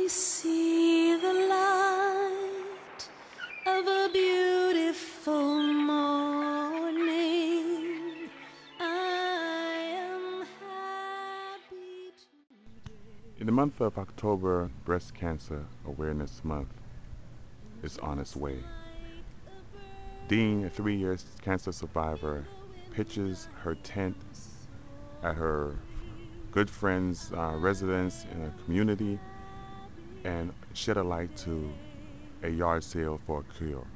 see the light of a beautiful morning. I am happy today. In the month of October, Breast Cancer Awareness Month is on its way. Dean, a 3-year cancer survivor, pitches her tent at her good friend's residence in a community and shed a light to a yard sale for a cure.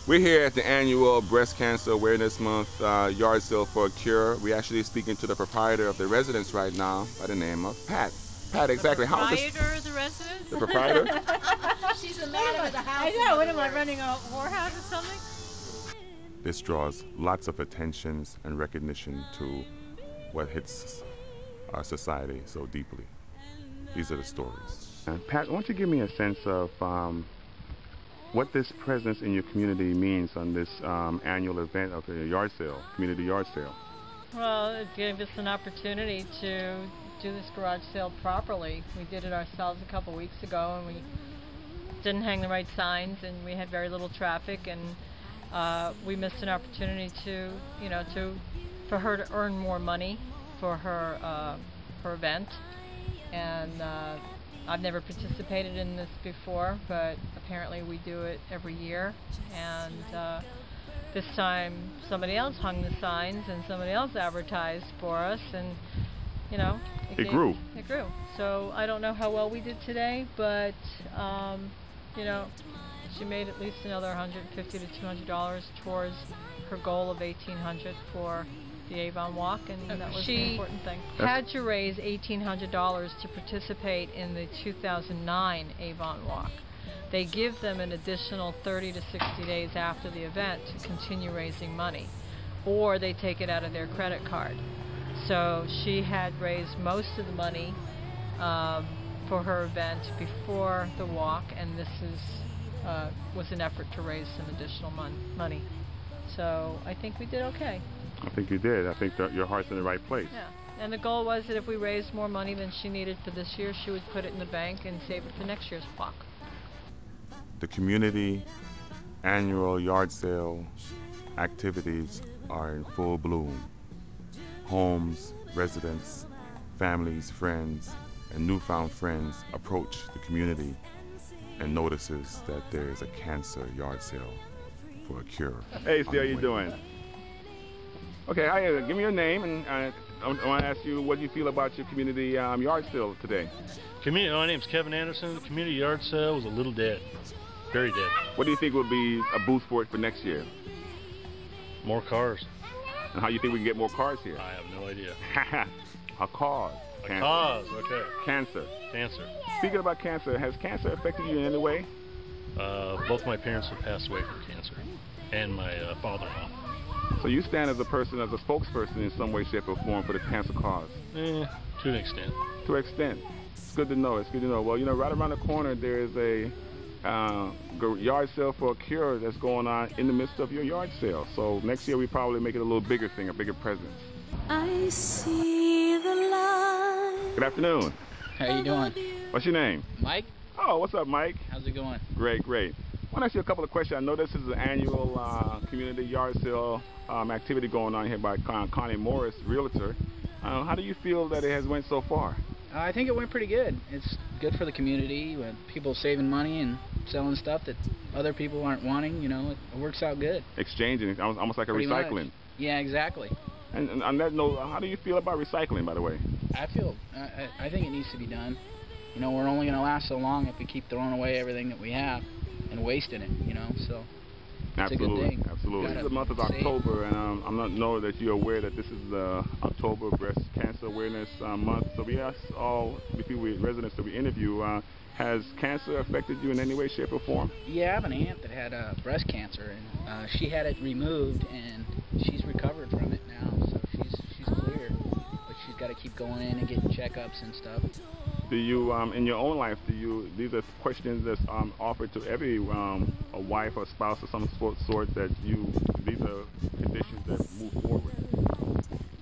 We're here at the annual Breast Cancer Awareness Month yard sale for a cure. We're actually speaking to the proprietor of the residence right now by the name of Pat. Pat, exactly. How is the proprietor of the residence? The proprietor? She's the madam of the house. I know. What am I, running a whorehouse or something? This draws lots of attentions and recognition to what hits our society so deeply. These are the stories. And Pat, why don't you give me a sense of what this presence in your community means on this annual event of the yard sale, community yard sale? Well, it gave us an opportunity to do this garage sale properly. We did it ourselves a couple weeks ago, and we didn't hang the right signs, and we had very little traffic, and we missed an opportunity to, for her to earn more money for her event. And I've never participated in this before, but apparently we do it every year. And this time somebody else hung the signs and somebody else advertised for us, and it grew. It grew. So I don't know how well we did today, but she made at least another $150 to $200 towards her goal of $1,800 for the Avon Walk, and that was the important thing. Had to raise $1,800 to participate in the 2009 Avon Walk. They give them an additional 30 to 60 days after the event to continue raising money, or they take it out of their credit card. So she had raised most of the money for her event before the walk, and this was an effort to raise some additional money. So I think we did okay. I think you did. I think that your heart's in the right place. Yeah. And the goal was that if we raised more money than she needed for this year, she would put it in the bank and save it for next year's walk. The community annual yard sale activities are in full bloom. Homes, residents, families, friends, and newfound friends approach the community and notices that there is a cancer yard sale for a cure. Hey, Steve, how you doing? Okay, hi, give me your name, and I want to ask you what you feel about your community yard sale today. My name's Kevin Anderson. The community yard sale was a little dead, very dead. What do you think will be a boost for it for next year? More cars. And how do you think we can get more cars here? I have no idea. A cause. A cause, okay. Cancer. Cancer. Speaking about cancer, has cancer affected you in any way? Both my parents have passed away from cancer, and my father-in-law. So you stand as a person, as a spokesperson in some way, shape, or form for the cancer cause? To an extent. To an extent. It's good to know. It's good to know. Well, right around the corner there is a yard sale for a cure that's going on in the midst of your yard sale. So next year we probably make it a little bigger thing, a bigger presence. I see the light. Good afternoon. How you doing? What's your name? Mike. Oh, what's up, Mike? How's it going? Great, great. I want to ask you a couple of questions. I know this is an annual community yard sale activity going on here by Connie Morris, realtor. How do you feel that it has went so far? I think it went pretty good. It's good for the community, with people saving money and selling stuff that other people aren't wanting. It works out good. Exchanging, almost like a pretty recycling. Much. Yeah, exactly. And on that note, how do you feel about recycling, by the way? I think it needs to be done. We're only going to last so long if we keep throwing away everything that we have and wasting it, so it's a good thing. Absolutely. This is the month of October, and I'm not know that you're aware that this is the October Breast Cancer Awareness Month. So we ask all the people, residents that we interview, has cancer affected you in any way, shape, or form? Yeah, I have an aunt that had breast cancer, and she had it removed, and she's recovered from it now, so she's clear. But she's got to keep going in and getting checkups and stuff. Do you, in your own life, these are questions that's offered to every a wife or spouse or some sort that these are conditions that move forward?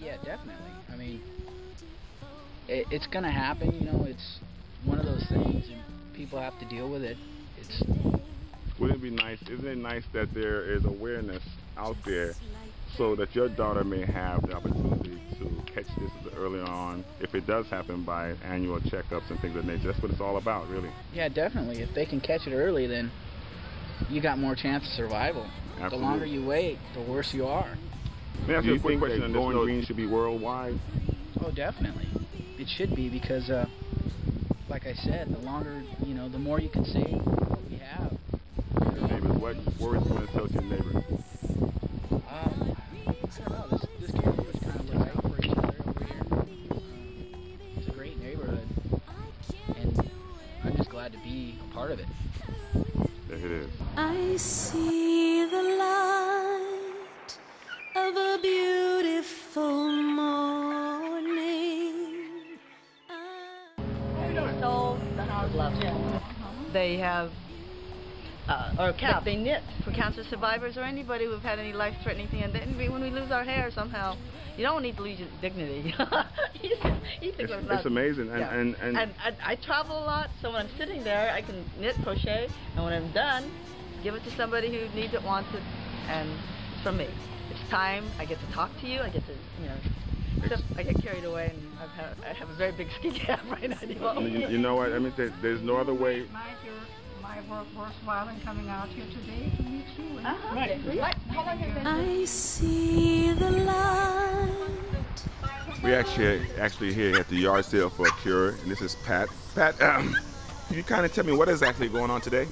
Yeah, definitely. I mean, it's going to happen, it's one of those things, and people have to deal with it. It's Wouldn't it be nice, isn't it nice that there is awareness out there so that your daughter may have the opportunity to catch this early on, if it does happen, by annual checkups and things of that nature? That's what it's all about, really. Yeah, definitely. If they can catch it early, then you got more chance of survival. Absolutely. The longer you wait, the worse you are. Let me ask you a quick question on this. Going green should be worldwide? Oh, definitely. It should be, because, like I said, the longer, the more you can save, the more we have. Your neighbors, what words do you want to tell to your neighbors? I don't know. This community was kind of looking out for each other over here. It's a great neighborhood, and I'm just glad to be a part of it. There it is. I see the light of a beautiful morning. Sold the house love. They have Or they knit for cancer survivors or anybody who've had any life-threatening thing. And then when we lose our hair somehow, you don't need to lose your dignity. It's amazing. And I travel a lot, so when I'm sitting there, I can knit, crochet, and when I'm done, give it to somebody who needs it, wants it, and it's from me. It's time. I get to talk to you. I get to, except I get carried away, and I have a very big ski cap right now. You know what? I mean, there's no other way. My work worthwhile in coming out here today to meet you. Right. How long have you been? I see the light. We actually here at the yard sale for a cure, and this is Pat. Pat, can you kind of tell me what is actually going on today?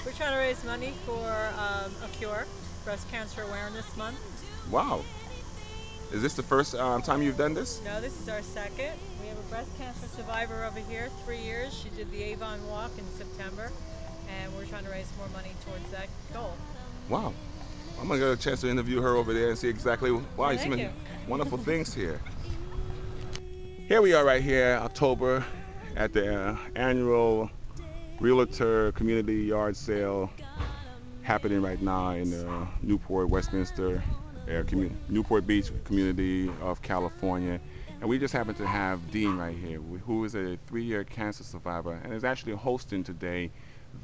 We're trying to raise money for a cure, Breast Cancer Awareness Month. Wow. Is this the first time you've done this? No, this is our second. We have a breast cancer survivor over here, 3 years. She did the Avon Walk in September, and we're trying to raise more money towards that goal. Wow. I'm going to get a chance to interview her over there and see exactly why. Thank you. Wonderful things here. Here we are right here, October, at the annual Realtor Community Yard Sale happening right now in Newport, Westminster, Newport Beach community of California. And we just happen to have Dean right here, who is a 3-year cancer survivor and is actually hosting today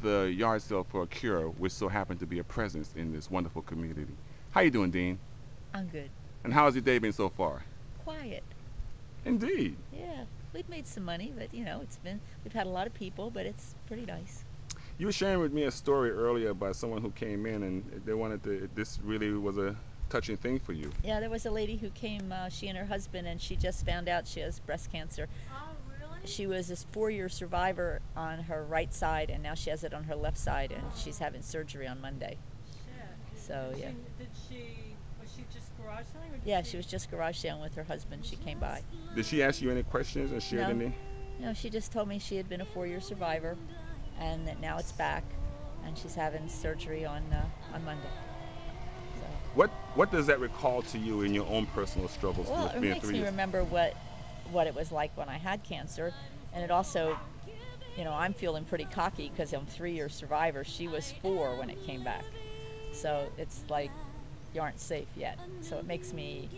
the Yard Sale for a Cure, which so happened to be a presence in this wonderful community. How you doing, Dean? I'm good. And how has your day been so far? Quiet. Indeed. Yeah, we've made some money, but we've had a lot of people, but it's pretty nice. You were sharing with me a story earlier about someone who came in and they wanted to, this really was a touching thing for you. Yeah, there was a lady who came, she and her husband, and she just found out she has breast cancer. Oh, really? She was this 4-year survivor on her right side, and now she has it on her left side, and she's having surgery on Monday. Shit. So, yeah. Was she just garage selling? Yeah, she was just garage selling with her husband. She came by. Did she ask you any questions and share any? No, she just told me she had been a 4-year survivor, and that now it's back, and she's having surgery on Monday. So. What does that recall to you in your own personal struggles? Well, with it being makes 3 me years? remember what it was like when I had cancer, and it also, I'm feeling pretty cocky because I'm 3-year survivor. She was 4 when it came back, so it's like you aren't safe yet. So it makes me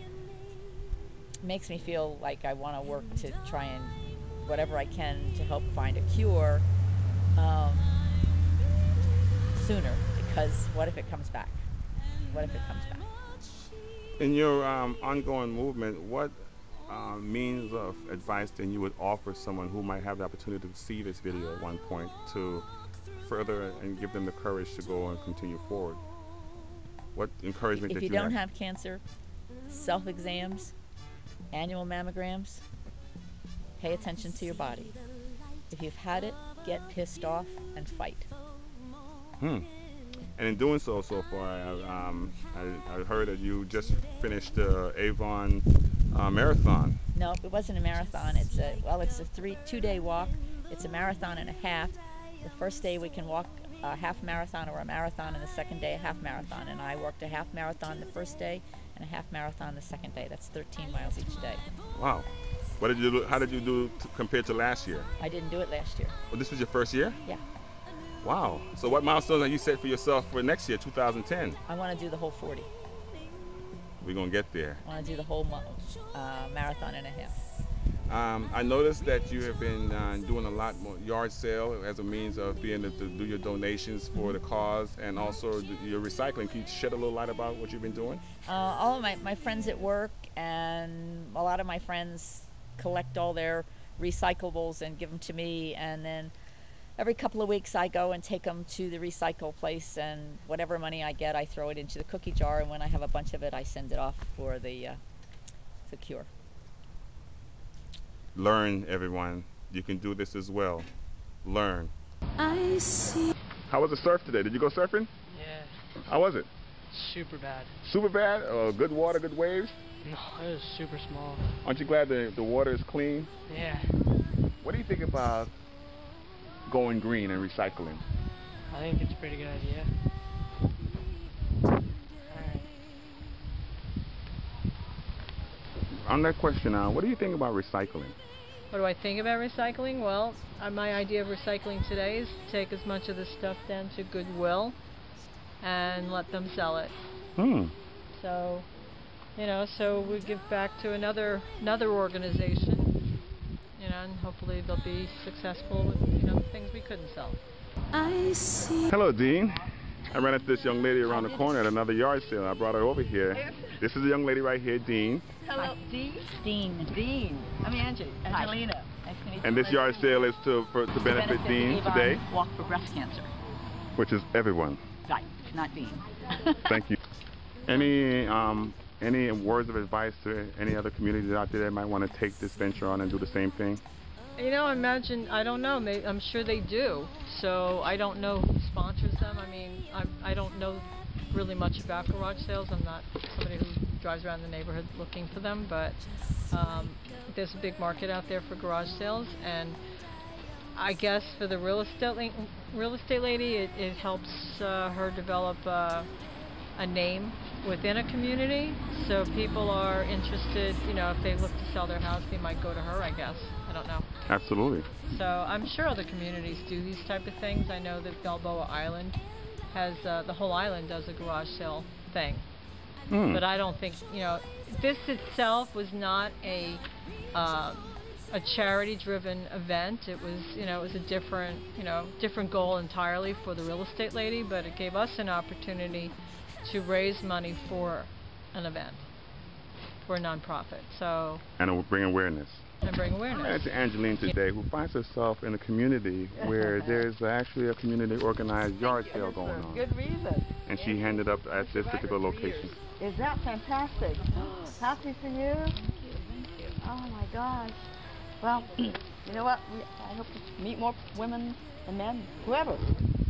feel like I want to work to try and whatever I can to help find a cure sooner, because what if it comes back? What if it comes back? In your ongoing movement, what means of advice then you would offer someone who might have the opportunity to see this video at one point to further and give them the courage to go and continue forward? What encouragement if you don't have cancer, self-exams, annual mammograms, pay attention to your body. If you've had it, get pissed off and fight. And in doing so far, I heard that you just finished the Avon marathon. No, it wasn't a marathon. It's a 2-day walk. It's a marathon and a half. The first day we can walk a half marathon or a marathon, and the second day a half marathon. And I worked a half marathon the first day and a half marathon the second day. That's 13 miles each day. Wow. What did you do? How did you do compared to last year? I didn't do it last year. Well, this was your first year? Yeah. Wow. So what milestones have you set for yourself for next year, 2010? I want to do the whole 40. We're going to get there. I want to do the whole marathon and a half. I noticed that you have been doing a lot more yard sale as a means of being able to do your donations for the cause, and also your recycling. Can you shed a little light about what you've been doing? All of my friends at work and a lot of my friends collect all their recyclables and give them to me, and then every couple of weeks I go and take them to the recycle place, and whatever money I get I throw it into the cookie jar, and when I have a bunch of it I send it off for the cure. Learn, everyone. You can do this as well. Learn. I see. How was the surf today? Did you go surfing? Yeah, How was it? super bad. Super bad? Good water, good waves? No, it was super small. Aren't you glad the water is clean? Yeah, What do you think about going green and recycling? I think it's a pretty good idea. Alright. On that question now, what do you think about recycling? What do I think about recycling? Well, my idea of recycling today is to take as much of the stuff down to Goodwill and let them sell it. So, you know, so we give back to another organization, you know, and hopefully they'll be successful with, you know, things we couldn't sell. I see. Hello, Dean. I ran into this young lady around the corner at another yard sale. I brought her over here. This is the young lady right here, Dean. Hello, Dean. Dean. I'm Angie. Angelina. Nice to meet you. And this yard sale is to benefit Dean Avon today, Walk for Breast Cancer. which is everyone. Right, not Dean. Thank you. Any words of advice to any other communities out there that might want to take this venture on and do the same thing? You know, I don't know, I'm sure they do. So I don't know who sponsors them. I mean, I don't know really much about garage sales. I'm not somebody who drives around the neighborhood looking for them, but there's a big market out there for garage sales, and I guess for the real estate lady, it helps her develop a name within a community. So people are interested, you know, if they look to sell their house, they might go to her, I guess. I don't know. Absolutely. So I'm sure other communities do these type of things. I know that Balboa Island has, the whole island does a garage sale thing. But I don't think, you know, this itself was not a charity-driven event. It was, you know, it was a different goal entirely for the real estate lady, but it gave us an opportunity to raise money for an event, for a nonprofit. So. And bring awareness. And bring awareness. I ran to Angeline today, who finds herself in a community where there's actually a community organized yard sale going on. Good reason. And she ended up at this particular location. Is that fantastic? Happy for you? Thank you. Oh my gosh. Well, you know what? I hope to meet more women and men, whoever.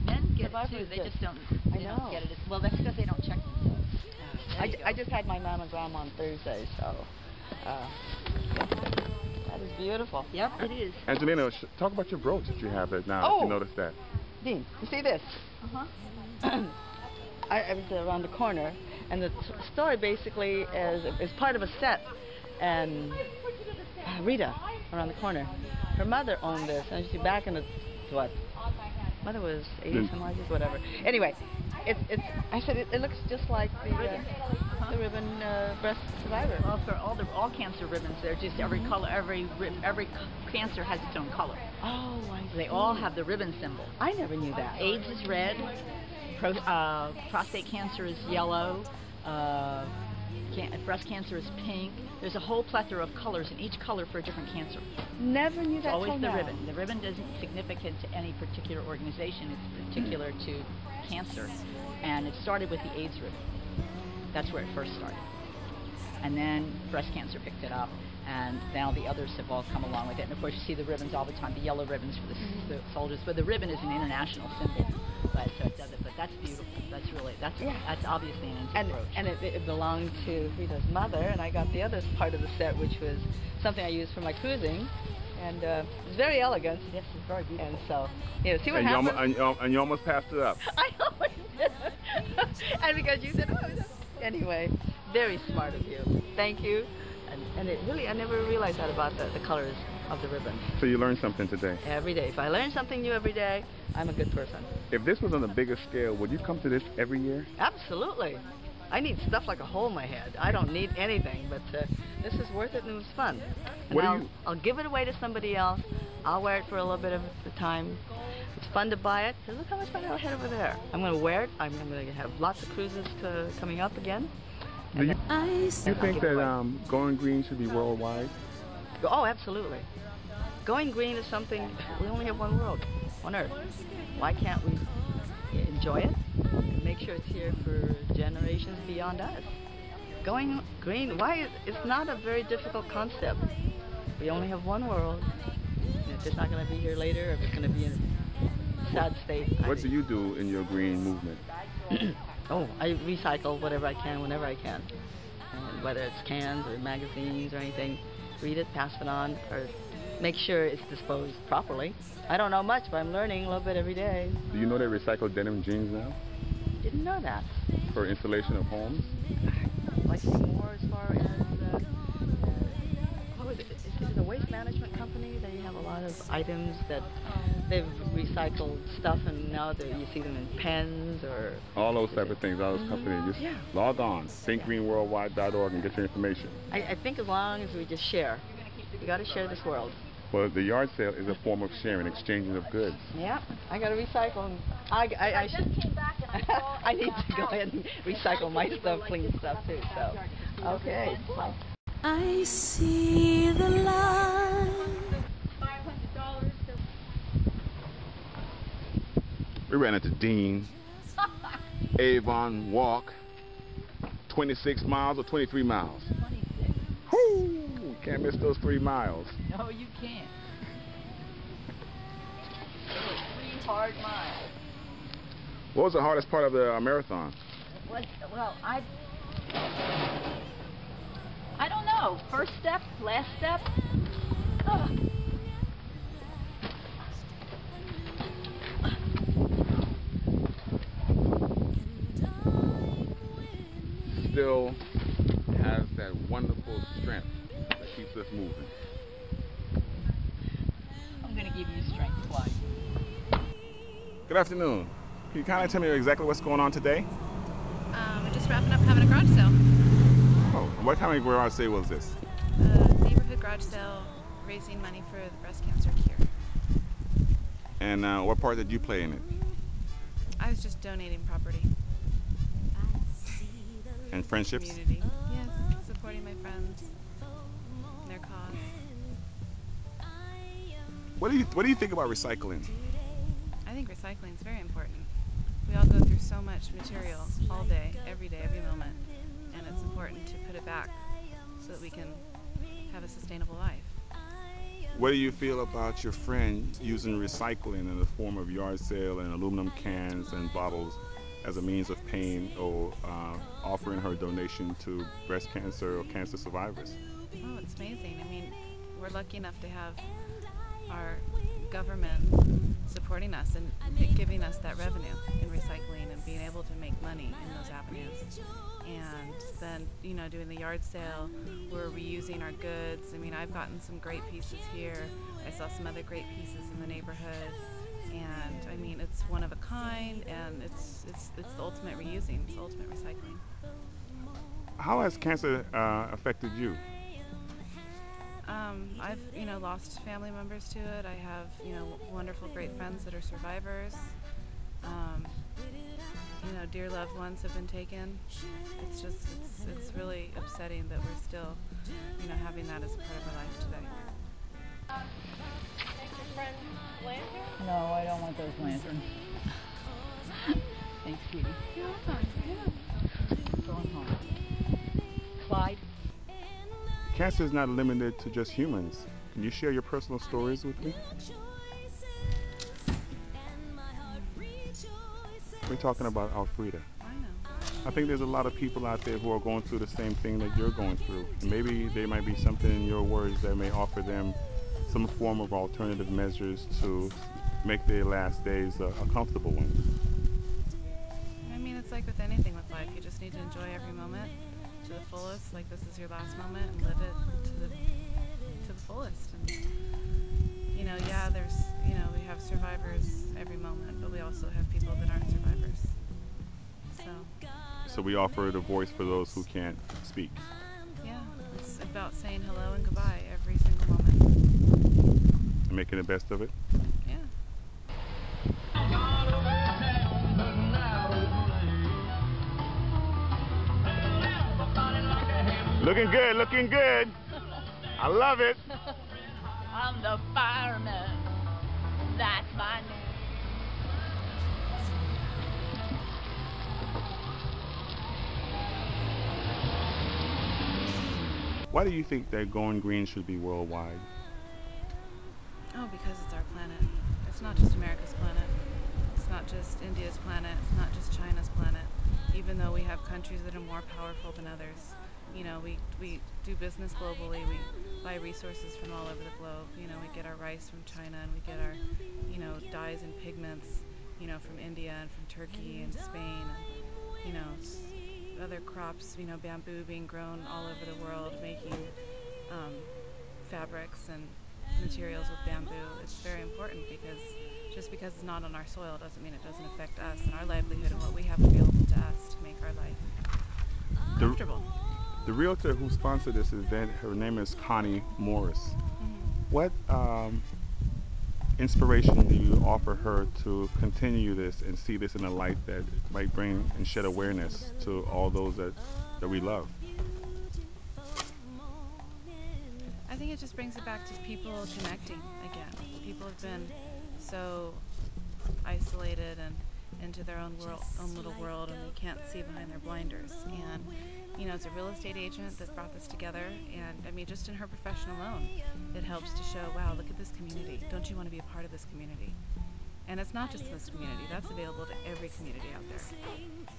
Men get it Survivors too. They do. just don't. I They know. don't get it. Well, that's because they don't check themselves. I just had my mammogram on Thursday, so that is beautiful. Yep, it is. Angelina, talk about your brooch that you have there now. Oh. If you noticed that. Dean, you see this? I was around the corner, and the story basically is part of a set. And Rita, around the corner, her mother owned this, and she's back in the what? Mother was 80 some odd years, whatever. Anyway, I said it looks just like the ribbon breast survivor. Well, for all cancer ribbons, they're just every color, every cancer has its own color. Oh, I see. They all have the ribbon symbol. I never knew that. AIDS is red, prostate cancer is yellow, breast cancer is pink. There's a whole plethora of colors, and each color for a different cancer. Never knew that. It's always till the now. ribbon. The ribbon isn't significant to any particular organization. It's particular to cancer. And it started with the AIDS ribbon. That's where it first started. And then breast cancer picked it up, and now the others have all come along with it. And of course, you see the ribbons all the time, the yellow ribbons for the soldiers. But the ribbon is an international symbol. But so it does it. But that's beautiful. That's obviously an antique brooch. And it belonged to Rita's mother, and I got the other part of the set, which was something I used for my cruising, and it's very elegant. Yes, it's very beautiful. And so, you know, see what happens. And you almost passed it up. I always did. And because you said, anyway, very smart of you. Thank you. And it really, I never realized that about the colors of the ribbon. So you learned something today. Every day. If I learn something new every day, I'm a good person. If this was on a bigger scale, would you come to this every year? Absolutely. I need stuff like a hole in my head. I don't need anything, but this is worth it and it was fun. And I'll give it away to somebody else. I'll wear it for a little bit of the time. It's fun to buy it. Look how much fun I had over there. I'm going to wear it. I'm going to have lots of cruises coming up again. Do you think that going green should be worldwide? Oh, absolutely. Going green is something, we only have one world, one Earth. Why can't we enjoy it and make sure it's here for generations beyond us? Going green, it's not a very difficult concept. We only have one world. And if it's not going to be here later, or if it's going to be in a sad state. What do you do in your green movement? Oh, I recycle whatever I can, whenever I can. And whether it's cans or magazines or anything, read it, pass it on, or make sure it's disposed properly. I don't know much, but I'm learning a little bit every day. Do you know they recycle denim jeans now? Didn't know that. For insulation of homes? I see more as far as, what was it? Is it a waste management company? They have a lot of items that they've recycled stuff, and now you see them in pens or... All those type of things, all those companies. Just log on, thinkgreenworldwide.org and get your information. I think as long as we just share. We got to share this world. Well, the yard sale is a form of sharing, exchanging of goods. Yeah, I got to recycle. I just came back and I need to go ahead and recycle my stuff, clean stuff too. So, okay. I see the light. We ran into Dean. Avon walk. 26 miles or 23 miles? 26. Woo! Can't miss those 3 miles. No, you can't. It was 3 hard miles. What was the hardest part of the marathon? Well, I don't know. First step, last step. Ugh. Still has that wonderful strength that keeps us moving. I'm going to give you strength, Clyde. Good afternoon. Can you kind of tell me exactly what's going on today? We're just wrapping up having a garage sale. Oh, what kind of garage sale was this? Neighborhood garage sale, raising money for the breast cancer cure. And what part did you play in it? I was just donating property. And friendships? Community. Yes, supporting my friends, their cause. What do you think about recycling? I think recycling is very important. We all go through so much material all day, every moment, and it's important to put it back so that we can have a sustainable life. What do you feel about your friend using recycling in the form of yard sale and aluminum cans and bottles as a means of paying or offering her donation to breast cancer or cancer survivors? Oh, it's amazing. I mean, we're lucky enough to have our government supporting us and giving us that revenue in recycling and being able to make money in those avenues. And then, you know, doing the yard sale, we're reusing our goods. I mean, I've gotten some great pieces here. I saw some other great pieces in the neighborhood. And I mean, it's one of a kind, and it's the ultimate reusing, it's the ultimate recycling. How has cancer affected you? I've, you know, lost family members to it. I have, you know, wonderful, great friends that are survivors. You know, dear loved ones have been taken. It's just, it's really upsetting that we're still, you know, having that as a part of our life today. Thank your friend Lantern? No, I don't want those lanterns. Thanks, sweetie. You're welcome. Yeah. Going home. Clyde? Cancer is not limited to just humans. Can you share your personal stories with me? We're talking about Alfreda. I know. I think there's a lot of people out there who are going through the same thing that you're going through. And maybe there might be something in your words that may offer them some form of alternative measures to make their last days a comfortable one. I mean, it's like with anything with life. You just need to enjoy every moment to the fullest. Like, this is your last moment, and live it to the fullest. And, you know, yeah, there's, you know, we have survivors every moment, but we also have people that aren't survivors. So So we offer the voice for those who can't speak. Yeah, it's about saying hello and goodbye every single moment. And making the best of it. Yeah. Looking good, looking good. I love it. I'm the fireman. That's my name. Why do you think that going green should be worldwide? Oh, because it's our planet. It's not just America's planet. It's not just India's planet. It's not just China's planet. Even though we have countries that are more powerful than others. You know, we do business globally. We buy resources from all over the globe. You know, we get our rice from China, and we get our, you know, dyes and pigments, you know, from India and from Turkey and Spain. And, you know, other crops, you know, bamboo being grown all over the world, making fabrics and materials with bamboo. It's very important because just because it's not on our soil doesn't mean it doesn't affect us and our livelihood and what we have available to us to make our life comfortable. The realtor who sponsored this event, her name is Connie Morris. Mm-hmm. What inspiration do you offer her to continue this and see this in a light that might bring and shed awareness to all those that we love? I think it just brings it back to people connecting again. People have been so isolated and into their own little world, and they can't see behind their blinders. And you know, it's a real estate agent that brought this together, and I mean, just in her profession alone, it helps to show, wow, look at this community. Don't you want to be a part of this community? And it's not just this community, that's available to every community out there.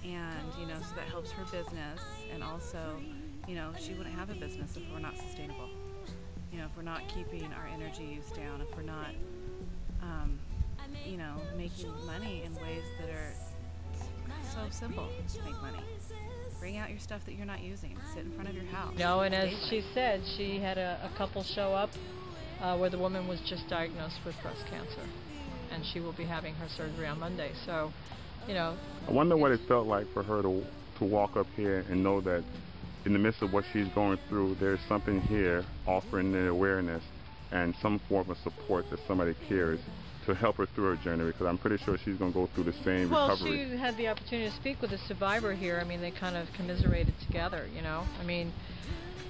And, you know, so that helps her business, and also, you know, she wouldn't have a business if we're not sustainable. You know, if we're not keeping our energy use down, if we're not, you know, making money in ways that are so simple to make money. Bring out your stuff that you're not using. Sit in front of your house. No, and as she said, she had a couple show up where the woman was just diagnosed with breast cancer, and she will be having her surgery on Monday. So, you know. I wonder what it felt like for her to walk up here and know that in the midst of what she's going through, there's something here offering the awareness and some form of support that somebody cares to help her through her journey, because I'm pretty sure she's going to go through the same recovery. Well, she had the opportunity to speak with a survivor here. I mean, they kind of commiserated together, you know. I mean,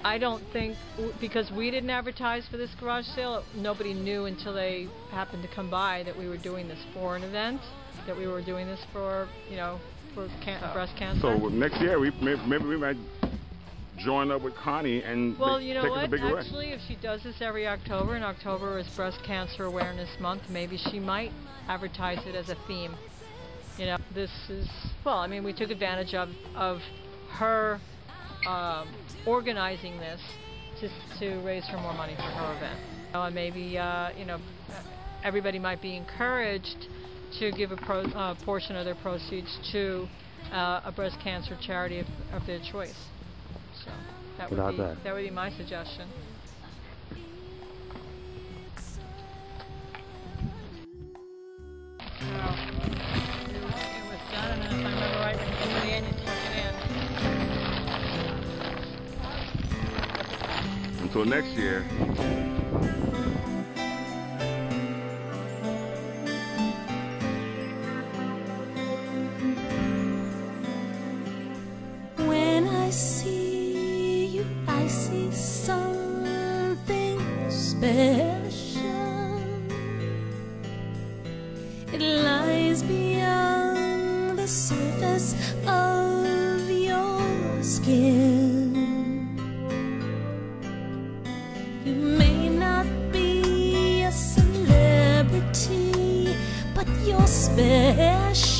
I don't think, because we didn't advertise for this garage sale, nobody knew until they happened to come by that we were doing this for an event, that we were doing this for, you know, for breast cancer. So next year, maybe we might join up with Connie and well, you know take what? it a bigger way. Actually, if she does this every October, and October is Breast Cancer Awareness Month, maybe she might advertise it as a theme. You know, this is, well, I mean, we took advantage of her organizing this to raise her more money for her event. You know, and maybe, you know, everybody might be encouraged to give a portion of their proceeds to a breast cancer charity of their choice. So that would be my suggestion. Well, it was done, and if I remember right, when you put it in, you tuck it in. Until next year. When I see I see something special. It lies beyond the surface of your skin. You may not be a celebrity, but you're special.